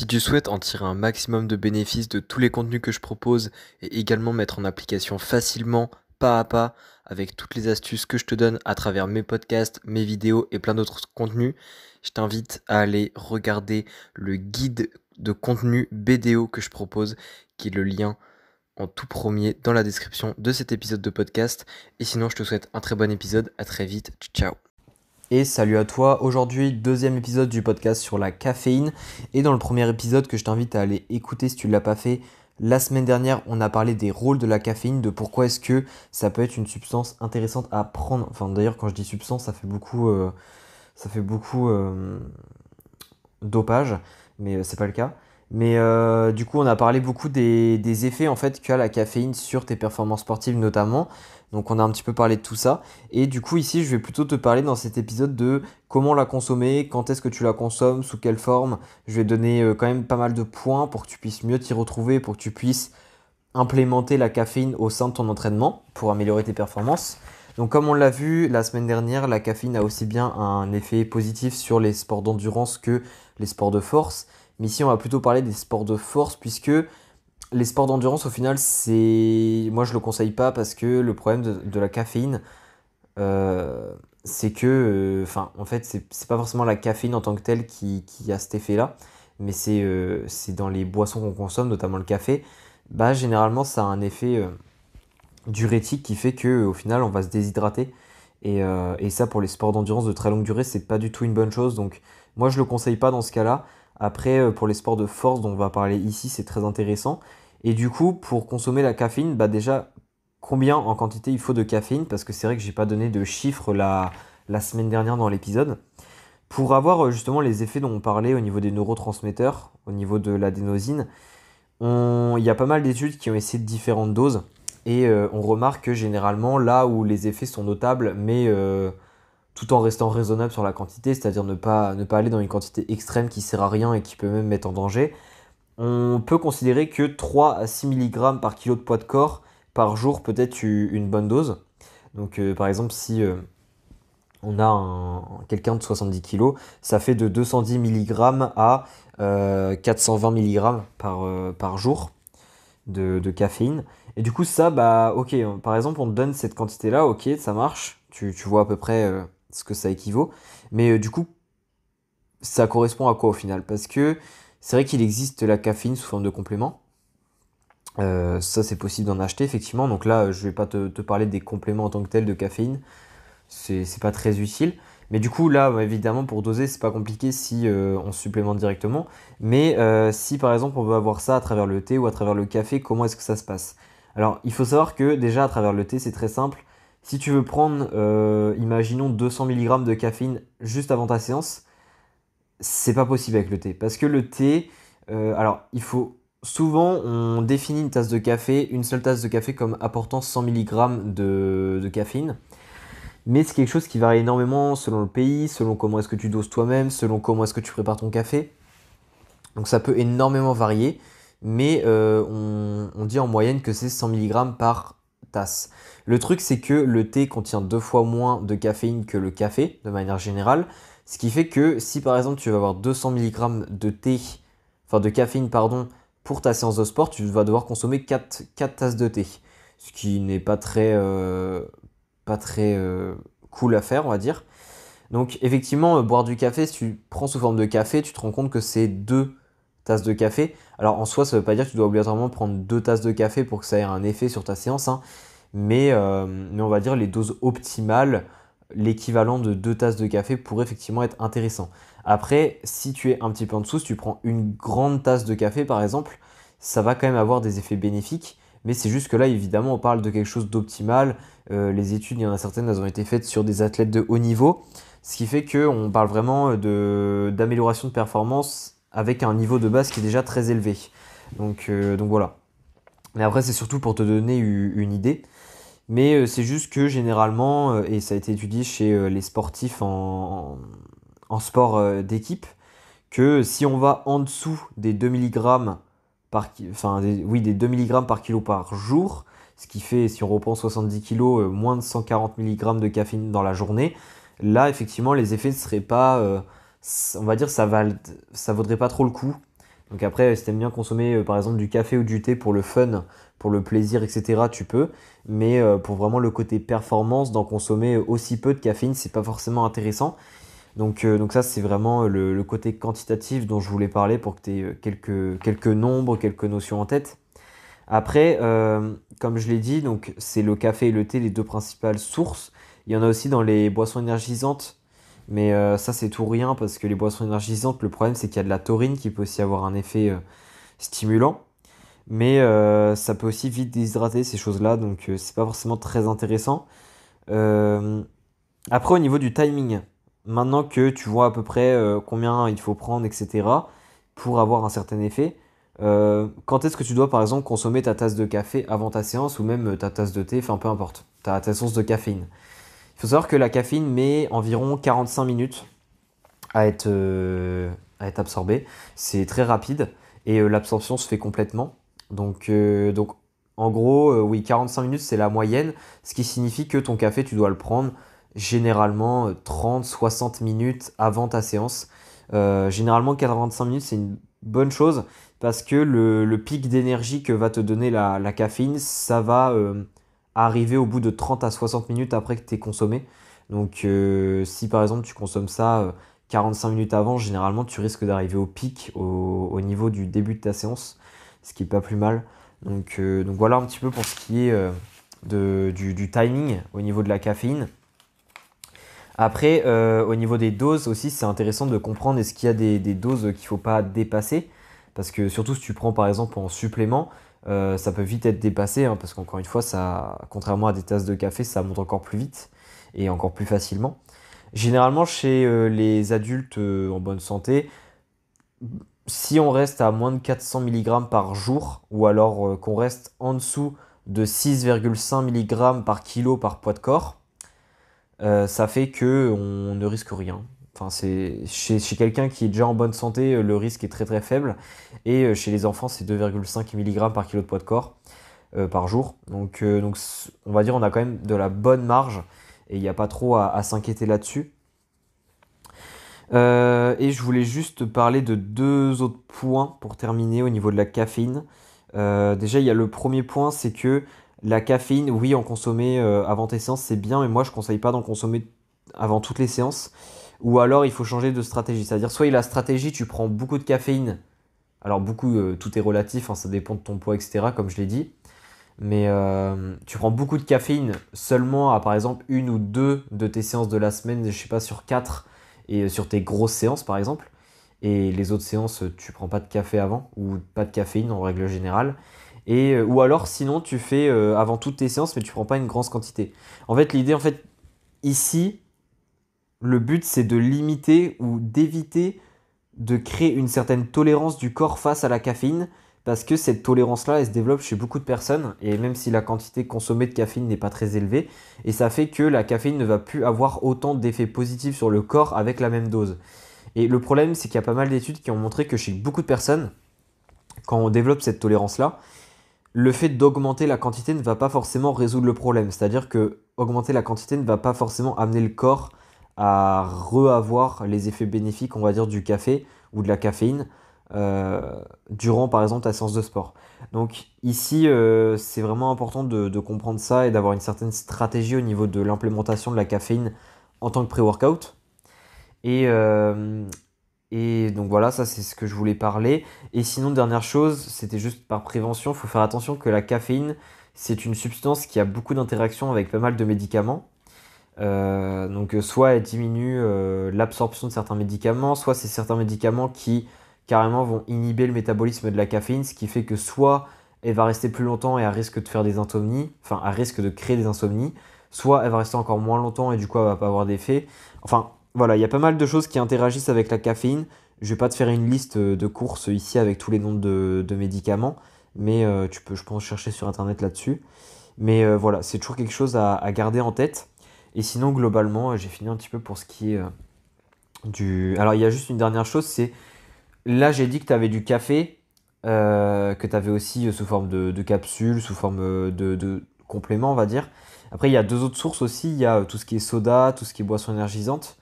Si tu souhaites en tirer un maximum de bénéfices de tous les contenus que je propose et également mettre en application facilement, pas à pas, avec toutes les astuces que je te donne à travers mes podcasts, mes vidéos et plein d'autres contenus, je t'invite à aller regarder le guide de contenu BDO que je propose, qui est le lien en tout premier dans la description de cet épisode de podcast. Et sinon, je te souhaite un très bon épisode. À très vite. Ciao. Et salut à toi, aujourd'hui deuxième épisode du podcast sur la caféine et dans le premier épisode que je t'invite à aller écouter si tu ne l'as pas fait, la semaine dernière on a parlé des rôles de la caféine, de pourquoi est-ce que ça peut être une substance intéressante à prendre, enfin d'ailleurs quand je dis substance ça fait beaucoup dopage, mais c'est pas le cas. Mais du coup, on a parlé beaucoup des effets en fait qu'a la caféine sur tes performances sportives notamment. Donc, on a un petit peu parlé de tout ça. Et du coup, ici, je vais plutôt te parler dans cet épisode de comment la consommer, quand est-ce que tu la consommes, sous quelle forme. Je vais donner quand même pas mal de points pour que tu puisses mieux t'y retrouver, pour que tu puisses implémenter la caféine au sein de ton entraînement pour améliorer tes performances. Donc comme on l'a vu la semaine dernière, la caféine a aussi bien un effet positif sur les sports d'endurance que les sports de force. Mais ici, on va plutôt parler des sports de force puisque les sports d'endurance, au final, moi, je ne le conseille pas parce que le problème de la caféine, euh, c'est que, en fait, c'est pas forcément la caféine en tant que telle qui a cet effet-là, mais c'est dans les boissons qu'on consomme, notamment le café. Bah, généralement, ça a un effet diurétique qui fait que au final, on va se déshydrater. Et ça, pour les sports d'endurance de très longue durée, c'est pas du tout une bonne chose. Donc, moi, je le conseille pas dans ce cas-là. Après, pour les sports de force dont on va parler ici, c'est très intéressant. Et du coup, pour consommer la caféine, bah déjà, combien en quantité il faut de caféine? Parce que c'est vrai que j'ai pas donné de chiffres la semaine dernière dans l'épisode. Pour avoir justement les effets dont on parlait au niveau des neurotransmetteurs, au niveau de l'adénosine, il y a pas mal d'études qui ont essayé de différentes doses. Et on remarque que généralement, là où les effets sont notables, mais tout en restant raisonnable sur la quantité, c'est-à-dire ne pas aller dans une quantité extrême qui sert à rien et qui peut même mettre en danger, on peut considérer que 3 à 6 mg par kilo de poids de corps par jour peut être une bonne dose. Donc par exemple, si on a quelqu'un de 70 kg, ça fait de 210 mg à 420 mg par jour de caféine. Et du coup, ça, bah, ok, par exemple, on te donne cette quantité-là, ok, ça marche, tu vois à peu près ce que ça équivaut. Mais du coup, ça correspond à quoi au final? Parce que c'est vrai qu'il existe la caféine sous forme de complément. Ça, c'est possible d'en acheter, effectivement. Donc là, je vais pas te parler des compléments en tant que tels de caféine. C'est pas très utile. Mais du coup, là, bah, évidemment, pour doser, c'est pas compliqué si on supplémente directement. Mais si par exemple on veut avoir ça à travers le thé ou à travers le café, comment est-ce que ça se passe? Alors, il faut savoir que déjà à travers le thé, c'est très simple. Si tu veux prendre, imaginons 200 mg de caféine juste avant ta séance, c'est pas possible avec le thé. Parce que le thé, alors il faut souvent, on définit une tasse de café, une seule tasse de café comme apportant 100 mg de caféine. Mais c'est quelque chose qui varie énormément selon le pays, selon comment est-ce que tu doses toi-même, selon comment est-ce que tu prépares ton café. Donc ça peut énormément varier, mais on dit en moyenne que c'est 100 mg par tasse. Le truc, c'est que le thé contient 2 fois moins de caféine que le café, de manière générale. Ce qui fait que si par exemple tu vas avoir 200 mg de thé, enfin de caféine, pardon, pour ta séance de sport, tu vas devoir consommer 4 tasses de thé. Ce qui n'est pas très cool à faire, on va dire. Donc effectivement, boire du café, si tu prends sous forme de café, tu te rends compte que c'est 2 tasses de café. Alors en soi, ça ne veut pas dire que tu dois obligatoirement prendre 2 tasses de café pour que ça ait un effet sur ta séance, hein. Mais on va dire les doses optimales, l'équivalent de 2 tasses de café pourrait effectivement être intéressant. Après, si tu es un petit peu en dessous, si tu prends une grande tasse de café par exemple, ça va quand même avoir des effets bénéfiques. Mais c'est juste que là, évidemment, on parle de quelque chose d'optimal. Les études, il y en a certaines, elles ont été faites sur des athlètes de haut niveau. Ce qui fait qu'on parle vraiment d'amélioration de performance avec un niveau de base qui est déjà très élevé. Donc voilà. Mais après, c'est surtout pour te donner une idée. Mais c'est juste que généralement, et ça a été étudié chez les sportifs en sport d'équipe, que si on va en dessous des 2 mg des 2 mg par kilo par jour, ce qui fait, si on reprend 70 kg, moins de 140 mg de caféine dans la journée, là, effectivement, les effets ne seraient pas, on va dire, ça vaudrait pas trop le coup. Donc après, si t'aimes bien consommer par exemple du café ou du thé pour le fun, pour le plaisir, etc., tu peux. Mais pour vraiment le côté performance, d'en consommer aussi peu de caféine, c'est pas forcément intéressant. Donc ça, c'est vraiment le côté quantitatif dont je voulais parler pour que tu aies quelques nombres, quelques notions en tête. Après, comme je l'ai dit, donc c'est le café et le thé les deux principales sources. Il y en a aussi dans les boissons énergisantes, mais ça c'est tout ou rien parce que les boissons énergisantes, le problème c'est qu'il y a de la taurine qui peut aussi avoir un effet stimulant, mais ça peut aussi vite déshydrater ces choses-là, donc c'est pas forcément très intéressant. Euh, Après, au niveau du timing, maintenant que tu vois à peu près combien il faut prendre, etc., pour avoir un certain effet, quand est-ce que tu dois, par exemple, consommer ta tasse de café avant ta séance ou même ta tasse de thé, enfin peu importe, ta source de caféine. Il faut savoir que la caféine met environ 45 minutes à être absorbée. C'est très rapide et l'absorption se fait complètement. Donc en gros, oui, 45 minutes, c'est la moyenne, ce qui signifie que ton café, tu dois le prendre généralement 30-60 minutes avant ta séance. Généralement, 45 minutes, c'est une bonne chose parce que le pic d'énergie que va te donner la caféine, ça va arriver au bout de 30 à 60 minutes après que tu aies consommé. Donc, si par exemple tu consommes ça 45 minutes avant, généralement tu risques d'arriver au pic au niveau du début de ta séance, ce qui est pas plus mal. Donc voilà un petit peu pour ce qui est du timing au niveau de la caféine. Après, au niveau des doses aussi, c'est intéressant de comprendre est-ce qu'il y a des doses qu'il ne faut pas dépasser. Parce que surtout si tu prends par exemple en supplément, ça peut vite être dépassé. Hein, parce qu'encore une fois, ça, contrairement à des tasses de café, ça monte encore plus vite et encore plus facilement. Généralement, chez les adultes en bonne santé, si on reste à moins de 400 mg par jour, ou alors qu'on reste en dessous de 6,5 mg par kilo par poids de corps, ça fait que on ne risque rien. Enfin, c'est chez quelqu'un qui est déjà en bonne santé, le risque est très très faible. Et chez les enfants, c'est 2,5 mg par kilo de poids de corps par jour. On va dire on a quand même de la bonne marge et il n'y a pas trop à s'inquiéter là-dessus. Et je voulais juste parler de deux autres points pour terminer au niveau de la caféine. Déjà, il y a le premier point, c'est que la caféine, oui, en consommer avant tes séances, c'est bien, mais moi, je ne conseille pas d'en consommer avant toutes les séances. Ou alors, il faut changer de stratégie. C'est-à-dire, soit la stratégie, tu prends beaucoup de caféine. Alors, beaucoup, tout est relatif, hein, ça dépend de ton poids, etc., comme je l'ai dit. Mais tu prends beaucoup de caféine seulement à, par exemple, une ou deux de tes séances de la semaine, je sais pas, sur quatre, et sur tes grosses séances, par exemple. Et les autres séances, tu prends pas de café avant, ou pas de caféine en règle générale. Ou alors, sinon, tu fais avant toutes tes séances, mais tu prends pas une grosse quantité. En fait, l'idée, en fait, ici, le but, c'est de limiter ou d'éviter de créer une certaine tolérance du corps face à la caféine, parce que cette tolérance-là, elle se développe chez beaucoup de personnes, et même si la quantité consommée de caféine n'est pas très élevée, et ça fait que la caféine ne va plus avoir autant d'effets positifs sur le corps avec la même dose. Et le problème, c'est qu'il y a pas mal d'études qui ont montré que chez beaucoup de personnes, quand on développe cette tolérance-là, le fait d'augmenter la quantité ne va pas forcément résoudre le problème. C'est-à-dire que augmenter la quantité ne va pas forcément amener le corps à re-avoir les effets bénéfiques, on va dire, du café ou de la caféine durant, par exemple, ta séance de sport. Donc ici, c'est vraiment important de comprendre ça et d'avoir une certaine stratégie au niveau de l'implémentation de la caféine en tant que pré-workout. Et, euh, et donc voilà, ça c'est ce que je voulais parler. Et sinon, dernière chose, c'était juste par prévention, il faut faire attention que la caféine, c'est une substance qui a beaucoup d'interactions avec pas mal de médicaments. Soit elle diminue l'absorption de certains médicaments, soit c'est certains médicaments qui carrément vont inhiber le métabolisme de la caféine, ce qui fait que soit elle va rester plus longtemps et à risque de faire des insomnies, enfin à risque de créer des insomnies, soit elle va rester encore moins longtemps et du coup elle va pas avoir d'effet. Enfin voilà, il y a pas mal de choses qui interagissent avec la caféine. Je vais pas te faire une liste de courses ici avec tous les noms de médicaments, mais tu peux, je pense, chercher sur internet là-dessus. Mais voilà, c'est toujours quelque chose à garder en tête. Et sinon, globalement, j'ai fini un petit peu pour ce qui est du. Alors, il y a juste une dernière chose, c'est là, j'ai dit que tu avais du café, que tu avais aussi sous forme de capsules, sous forme de compléments, on va dire. Après, il y a deux autres sources aussi. Il y a tout ce qui est soda, tout ce qui est boisson énergisante.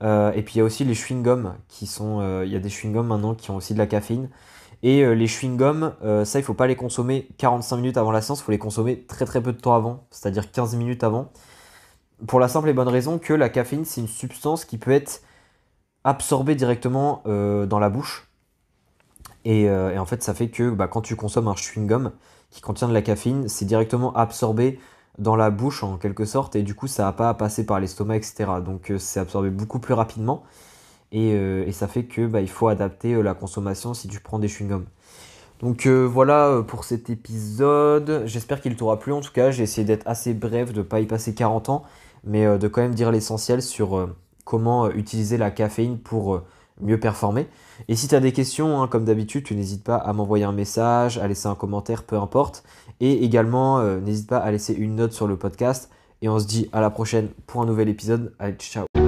Et puis, il y a aussi les chewing-gums qui sont. Il y a des chewing-gums maintenant qui ont aussi de la caféine. Et les chewing-gums, ça il faut pas les consommer 45 minutes avant la séance, il faut les consommer très très peu de temps avant, c'est-à-dire 15 minutes avant. Pour la simple et bonne raison que la caféine c'est une substance qui peut être absorbée directement dans la bouche. Et en fait ça fait que quand tu consommes un chewing-gum qui contient de la caféine, c'est directement absorbé dans la bouche en quelque sorte et du coup ça va pas à passer par l'estomac, etc. Donc c'est absorbé beaucoup plus rapidement et ça fait que il faut adapter la consommation si tu prends des chewing-gums. Donc voilà pour cet épisode. J'espère qu'il t'aura plu en tout cas. J'ai essayé d'être assez bref, de ne pas y passer 40 ans, mais de quand même dire l'essentiel sur comment utiliser la caféine pour mieux performer. Et si tu as des questions, hein, comme d'habitude, tu n'hésites pas à m'envoyer un message, à laisser un commentaire, peu importe. Et également, n'hésite pas à laisser une note sur le podcast. Et on se dit à la prochaine pour un nouvel épisode. Allez, ciao.